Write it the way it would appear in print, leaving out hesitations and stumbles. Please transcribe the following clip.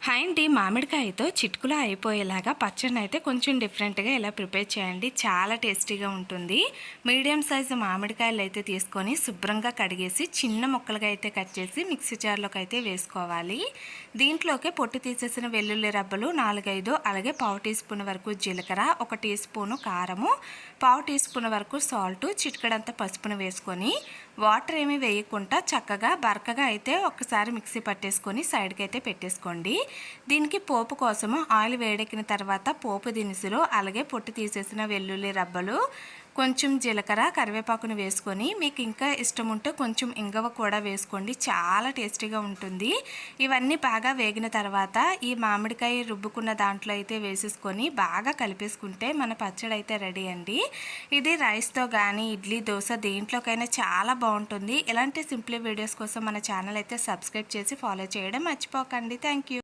Hi అండి, మామిడికాయతో చిటికలో అయిపోయేలాగా పచ్చడిని అయితే కొంచెం డిఫరెంట్గా ఇలా ప్రిపేర్ చేయండి. చాలా టేస్టీగా ఉంటుంది. మీడియం సైజు మామిడికాయలు అయితే తీసుకొని శుభ్రంగా కడిగేసి చిన్న ముక్కలుగా అయితే కట్ చేసి మిక్సీ జార్లోకి అయితే వేసుకోవాలి. దీంట్లోకి పొట్టు తీసేసిన వెల్లుల్లి రబ్బలు 4-5, అలాగే పావు టీ స్పూన్ వరకు జీలకర్ర, 1 టీ స్పూను కారము, పావు టీ స్పూన్ వరకు సాల్ట్, చిటికెడంత పసుపును వేసుకొని వాటర్ ఏమీ వేయకుండా చక్కగా బరకగా అయితే ఒకసారి మిక్సీ పట్టేసుకొని సైడ్కి అయితే పెట్టేసుకోండి. దీనికి పోపు కోసము ఆయిల్ వేడెక్కిన తర్వాత పోపు దినుసులు, అలాగే పొట్టు తీసేసిన వెల్లుల్లి రబ్బలు, కొంచెం జీలకర్ర, కరివేపాకును వేసుకొని మీకు ఇంకా ఇష్టం ఉంటే కొంచెం ఇంగవ కూడా వేసుకోండి. చాలా టేస్టీగా ఉంటుంది. ఇవన్నీ బాగా వేగిన తర్వాత ఈ మామిడికాయ రుబ్బుకున్న దాంట్లో అయితే వేసేసుకొని బాగా కలిపేసుకుంటే మన పచ్చడి అయితే రెడీ అండి. ఇది రైస్తో కానీ ఇడ్లీ, దోశ దేంట్లోకైనా చాలా బాగుంటుంది. ఇలాంటి సింపుల్ వీడియోస్ కోసం మన ఛానల్ అయితే సబ్స్క్రైబ్ చేసి ఫాలో చేయడం మర్చిపోకండి. Thank you.